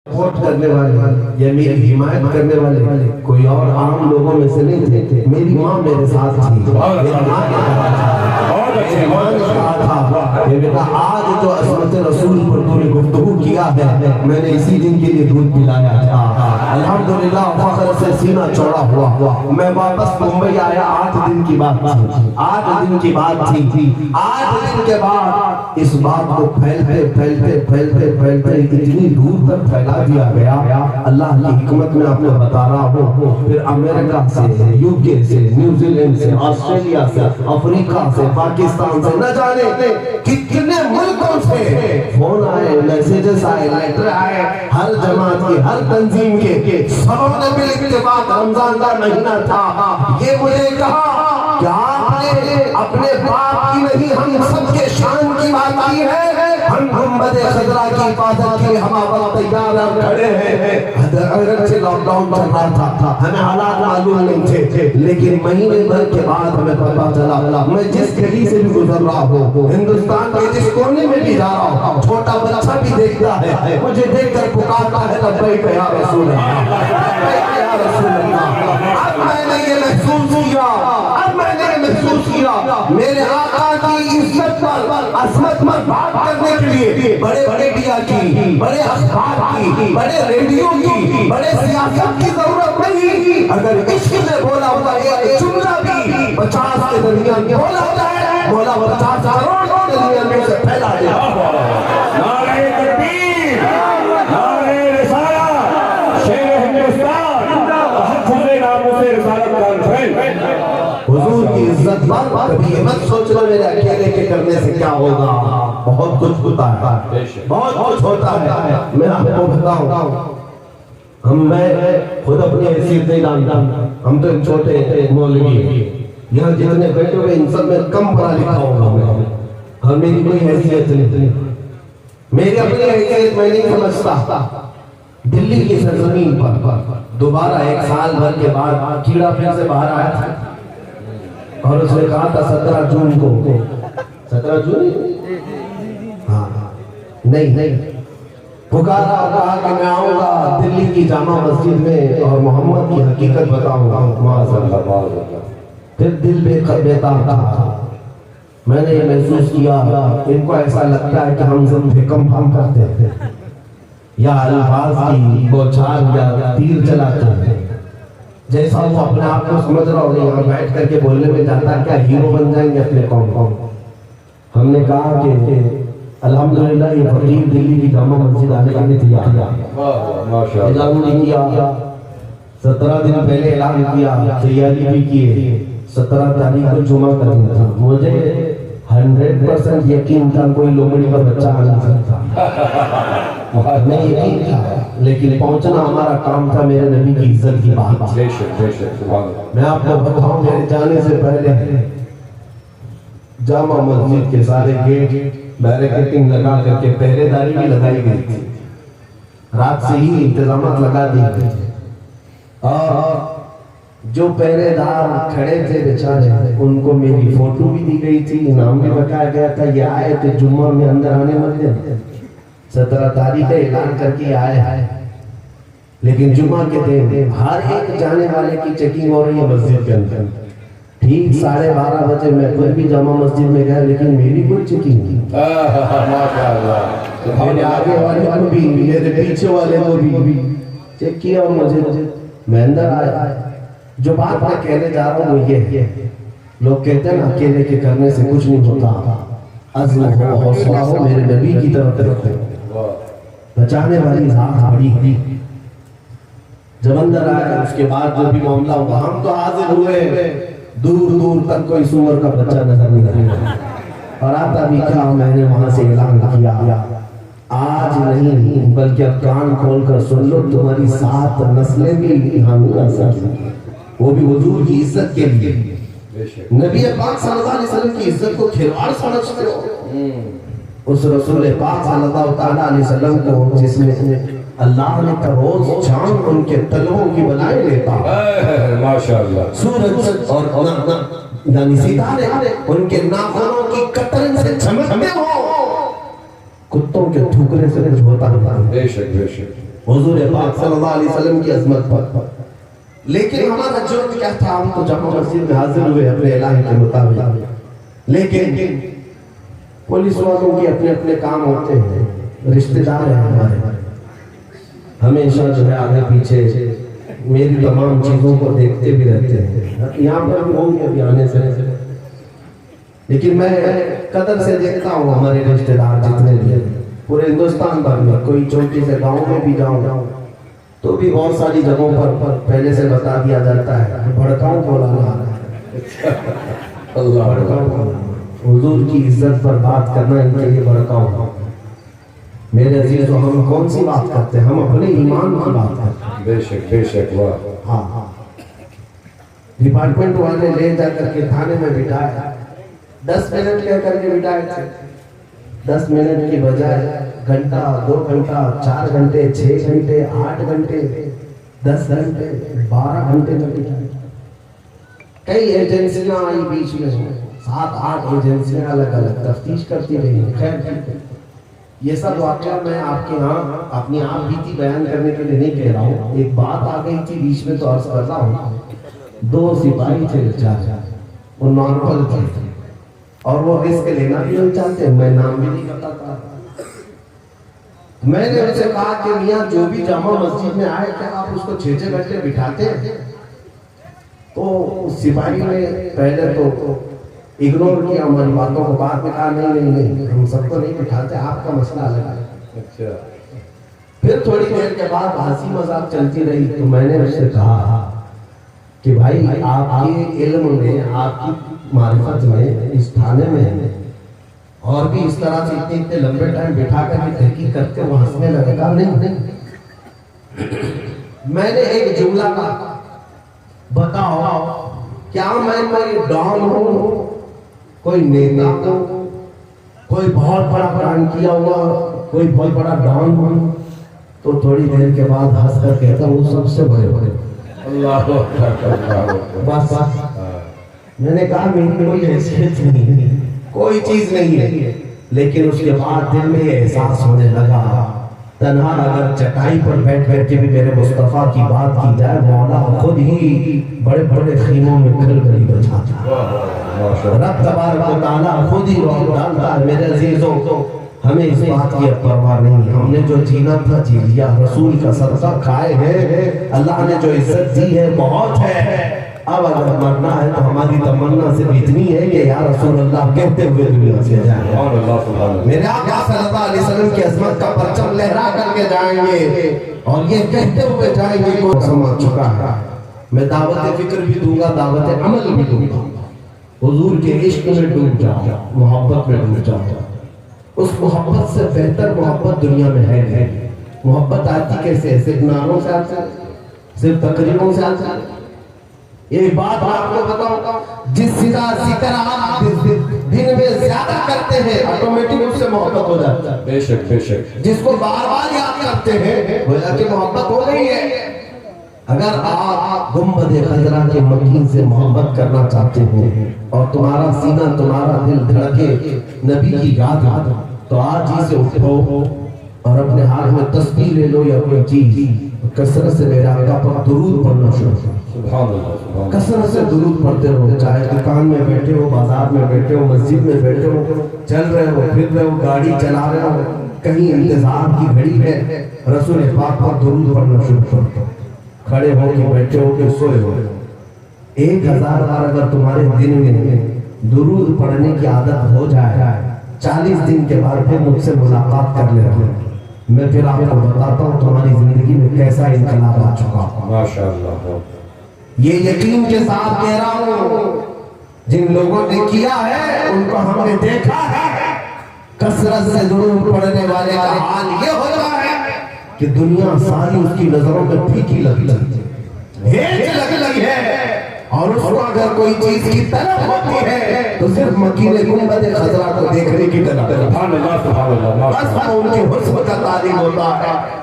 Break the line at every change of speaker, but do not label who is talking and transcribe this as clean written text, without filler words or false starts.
Support کرنے والے یا میری حمایت کرنے والے کوئی اور عام لوگوں میں سے نہیں تھے. میری ماں میرے ساتھ تھی. بیٹا آج جو عصمت رسول پر تو نے گفتگو کیا ہے میں نے اسی دن کے لیے دودھ پلایا تھا. الحمدللہ فخر سے سینہ چوڑا ہوا. میں واپس ممبئی آیا 8 دن کی بات تھی. 8 دن کی بات تھی. 8 دن کے بعد اس بات کو پھیلتے اتنی دور تک پھیلا دیا گیا. اللہ کی حکمت میں آپ کو بتا رہا ہوں. پھر امریکہ سے، یو کے سے، نیوزی لینڈ سے، آسٹریلیا سے، افریقہ سے، پاکستان سے، نہ جانے کتنے ملکوں سے فون آئے، میسیجز آئے، لیٹر آئے. ہر جماعت کے، ہر تنظیم کے سبوں نے مل اتفاق رمضان کا مہینہ تھا. یہ مجھے کہا کہ آپ نے اپنے باپ کی نہیں ہم سب کے شان کی بات کی ہے. ہم گنبد خضرا کی حفاظت کے لیے ہم آپ تیار اور کھڑے ہیں. اگرچہ لاک ڈاؤن چل رہا تھا، ہمیں حالات معلوم نہیں تھے، لیکن مہینے بھر کے بعد ہمیں پتہ چلا. میں جس گلی سے بھی گزر رہا ہوں، ہندوستان کے جس کونے میں بھی جا رہا ہوں، چھوٹا بچہ بھی دیکھتا ہے، مجھے دیکھ کر پکارتا ہے لبیک یا رسول اللہ، لبیک یا رسول اللہ. اب میں نے یہ محسوس کیا میرے آقا کی عزت پر، عظمت پر بات کرنے کے لیے بڑے میڈیا کی، بڑے اخبار کی، بڑے ریڈیو کی، بڑے سیاست کی ضرورت نہیں. اگر عشق میں بولا ہوتا ہے ایک جملہ بھی 50 کے درمیان میں بولا ہوتا ہے، بولا 50 کروڑ کے درمیان میں سے پھیلا دیا.
نعرہ تکبیر، نعرہ رسالت، شیر ہندوستان، تحفظ ناموس رسالت کانفرنس.
حضور کی عزت پر کبھی یہ مت سوچنا میرے اکیلے کے کرنے سے کیا ہوگا. بہت کچھ ہوتا ہے، بہت کچھ ہوتا ہے. میں آپ کو بتاؤں، میں خود اپنی حیثیت نہیں جانتا. ہم تو ایک چھوٹے مولوی، یہاں جتنے بیٹھے ہوئے ان سب میں کم پڑھا لکھا ہوگا میں، اور میری کوئی حیثیت نہیں. میری اپنی حیثیت میں نہیں سمجھتا. دلی کی سرزمین پر دوبارہ 1 سال بھر کے بعد کیڑا پھر سے باہر آیا تھا اور اس نے کہا تھا 17 جون کو، 17 جون نہیں پکارا اور کہا کہ میں آؤں گا دلی کی جامع مسجد میں اور محمد کی حقیقت بتاؤں گا. پھر دل بے تاب تھا. میں نے یہ محسوس کیا ان کو ایسا لگتا ہے کہ ہم سب حکم ہم کرتے ہیں یا الفاظ کی بوچھار یا تیر چلاتے ہیں. جیسا وہ اپنے آپ کو سمجھ رہا ہو یہاں بیٹھ کر کے بولنے میں جاتا ہے کیا ہیرو بن جائیں گے اپنے قوم کو. ہم نے کہا کہ الحمدللہ یہ فقیر دلی کی جامع مسجد آنے کا بھی تیار اعلان نہیں کیا. 17 دن پہلے اعلان کیا، تیاری بھی کیے. 17 تاریخ کو جمعہ کا دن تھا. مجھے 100% یقین تھا کوئی لومڑی کا بچہ آنا سکتا. میں یقین تھا، لیکن پہنچنا ہمارا کام تھا. میرے نبی کی عزت کی بات. میں آپ کو بتاؤں میرے جانے سے پہلے جامع مسجد کے سارے گیٹ بیریکیڈنگ لگا کر کے پہرے داری بھی لگائی گئی تھی. رات سے ہی انتظامات لگا دی گئی تھی. اور جو پہرے دار کھڑے تھے بیچارے ان کو میری فوٹو بھی دی گئی تھی، انعام بھی بتایا گیا تھا یہ آئے تھے جمعہ میں اندر آنے مت دیں. 17 تاریخ کا اعلان کر کے آئے، لیکن جمعہ کے دن ہر ایک جانے والے کی چیکنگ ہو رہی ہے مسجد کے اندر. ٹھیک 12:30 بجے میں خود بھی جامع مسجد میں گیا، لیکن میری کوئی چیکنگ نہیں. میرے آگے والے کو بھی میرے پیچھے والے کو بھی چیک کیا اور مجھے میں اندر آیا. جو بات میں کہنے جا رہا ہوں وہ یہ ہے، لوگ کہتے ہیں نا اکیلے کے کرنے سے کچھ نہیں ہوتا. عزم ہو، حوصلہ ہو، میرے نبی کی طرف رکھو. بچانے والی ذات بڑی ہے. جب اندر آیا اس کے بعد جو بھی معاملہ ہوا ہم تو حاضر ہوئے. دور دور تک کوئی سور کا بچہ نظر نہیں آیا. اور آتا بھی کیا میں نے وہاں سے اعلان کیا آج نہیں بلکہ اب کان کھول کر سن لو تمہاری 7 نسلیں بھی یہاں آ سکتی، وہ بھی حضور کی عزت کے لیے. نبی پاک صلی اللہ علیہ وسلم کی عزت کو کھلواڑ سمجھتے ہو؟ اس رسول پاک صلی اللہ علیہ وسلم کو جس میں اللہ نے روز چاند ان کے تلووں کی بلائیں لیتا، ماشاءاللہ سورج اور یعنی ستارے ان کے ناخنوں کی قطریں سے چمکتے ہو، کتوں کے تھوکنے سے کچھ ہوتا ہے. بے شک حضور پاک صلی اللہ علیہ وسلم کی عظمت پر. لیکن ہمارا جرم کیا تھا؟ ہم تو جامع مسجد میں حاضر ہوئے اپنے الہی کے مطابق، لیکن پولیس والوں کے اپنے اپنے کام ہوتے ہیں، رشتہ دار ہیں ہمارے، ہمیشہ جو ہے آگے پیچھے میری تمام چیزوں کو دیکھتے بھی رہتے ہیں. یہاں پر ہم ہوں گے ابھی آنے سے، لیکن میں قدر سے دیکھتا ہوں ہمارے رشتہ دار جتنے بھی پورے ہندوستان بھر میں، کوئی چھوٹی سے گاؤں میں بھی جاؤں تو بھی بہت ساری جگہوں پر پہلے سے بتا دیا جاتا ہے بھڑکاؤں بولانا اللہ بھڑکاؤں. حضور کی عزت پر بات کرنا ان کے لیے بھڑکاؤں. میرے عزیزو، ہم کون سی بات کرتے ہیں؟ ہم اپنے ایمان کی بات کرتے ہیں.
بے شک بے شک. واہ.
ہاں، ڈپارٹمنٹ والے لے جا کر کے تھانے میں بٹھایا، 10 منٹ کہہ کر کے بٹھائے تھے. 10 منٹ کی بجائے گھنٹہ، 2 گھنٹہ، 4 گھنٹے، 6 گھنٹے، 8 گھنٹے، 10 گھنٹے، 12 گھنٹے تک بٹھائے. کئی ایجنسیاں آئی بیچ میں، 7-8 ایجنسیاں الگ الگ تفتیش کرتی رہی. خیر، یہ سب واقعہ میں آپ کے ہاں اپنی آپ بیتی بیان کرنے کے لیے نہیں کہہ رہا ہوں. ایک بات آ گئی تھی بیچ میں تو عرض کر رہا ہوں. 2 سپاہی تھے بیچارے، وہ نارمل تھے اور وہ رسک لینا بھی نہیں چاہتے، میں نام بھی نہیں بتاتا. میں نے ان سے کہا کہ میاں جو بھی جامع مسجد میں آئے کیا آپ اس کو 6 گھنٹے بٹھاتے ہیں؟ تو سپاہی نے پہلے تو اگنور کیا ہماری باتوں کو، بعد میں کہا نہیں ہم سب کو نہیں بٹھاتے، آپ کا مسئلہ الگ ہے.
اچھا.
پھر تھوڑی دیر کے بعد ہنسی مذاق چلتی رہی تو میں نے اس سے کہا کہ بھائی آپ کے علم میں، آپ کی معرفت میں، اس تھانے میں اور بھی اس طرح سے اتنے لمبے ٹائم بٹھا کر کے تحقیق کرتے، وہ ہنسنے لگے. کہا نہیں. میں نے ایک جملہ کہا، بتاؤ کیا میں کوئی ڈان ہوں، کوئی نیتا ہوں، کوئی بہت بڑا پلان کیا ہوا، کوئی بہت بڑا ڈان ہوں؟ تو تھوڑی دیر کے بعد ہنس کر کہتا وہ سب سے بڑے
اللہ
بس. میں نے کہا میری کوئی حیثیت نہیں، کوئی چیز نہیں ہے. لیکن اس کے بعد دل میں یہ احساس ہونے لگا، تنہا اگر چٹائی پر بیٹھ کے بھی میرے مصطفیٰ کی بات کی جائے، مولا خود ہی بڑے بڑے خیموں میں کھلبلی بجاتا ہے. رب تبارک و تعالیٰ خود ہی روح ڈالتا ہے. میرے عزیزوں، ہمیں اس بات کی پرواہ نہیں. ہم نے جو جینا تھا جی لیا، رسول کا صدقہ کھائے ہیں، اللہ نے جو عزت دی ہے بہت ہے. اب اگر مرنا ہے تو ہماری تمنا صرف اتنی ہے کہ یا رسول اللہ کہتے ہوئے دنیا سے جائیں. میرے آقا صلی اللہ علیہ وسلم کی عظمت کا پرچم لہرا کر کے جائیں گے اور یہ کہتے ہوئے جائیں گے کہ سمجھ چکا ہے. میں دعوت فکر بھی دوں گا، دعوت عمل بھی دوں گا. حضور کے عشق میں ڈوب جاؤ، محبت میں ڈوب جاؤ. اس محبت سے بہتر محبت دنیا میں ہے نہیں. محبت آتی کیسے ہے؟ صرف نعروں سے آتی ہے، صرف تقریروں سے آتی ہے. ایک بات آپ کو بتاؤں، جس کا ذکر آپ دن میں زیادہ کرتے ہیں آٹومیٹک اس سے محبت ہو جاتا ہے.
بے شک بے شک.
جس کو بار بار یاد کرتے ہیں گویا کہ محبت ہو گئی ہے. اگر آپ گنبد خضرا کے مکین سے محبت کرنا چاہتے ہو اور تمہارا سینہ، تمہارا دل دھڑکے نبی کی یاد، تو آج ہی سے اٹھو اور اپنے ہاتھ میں تسبیح لے لو یا کوئی چیز، کثرت سے میرے آقا پر درود پڑھنا شروع کرو.
سبحان اللہ.
کثرت سے درود پڑھتے رہو، چاہے دکان میں بیٹھے ہو، بازار میں بیٹھے ہو، مسجد میں بیٹھے ہو، چل رہے ہو، پھر رہے ہو، گاڑی چلا رہے ہو، کہیں انتظار کی گھڑی ہے، رسول پاک پر درود پڑھنا شروع کرو. کھڑے ہو کے، بیٹھے ہو کے، سوئے ہو. 1000 بار اگر تمہارے دن میں درود پڑھنے کی عادت ہو جائے، 40 دن کے بعد پھر مجھ سے ملاقات کر لینا. میں پھر آپ کو بتاتا ہوں تمہاری زندگی میں کیسا انقلاب آ چکا.
ماشاءاللہ.
یہ یقین کے ساتھ کہہ رہا ہوں، جن لوگوں نے کیا ہے ان کو ہم نے دیکھا ہے. کثرت سے درود پڑھنے والے کا حال یہ ہو رہا ہے کہ دنیا ساری اس کی نظروں میں پھیکی لگی ہے، اور اس کو اگر کوئی چیز کی طلب ہوتی ہے تو صرف مکین گنبد خضرا کو دیکھنے کی طرف.
سبحان اللہ سبحان اللہ.
بس ان کے حسن کا تعلیم ہوتا ہے.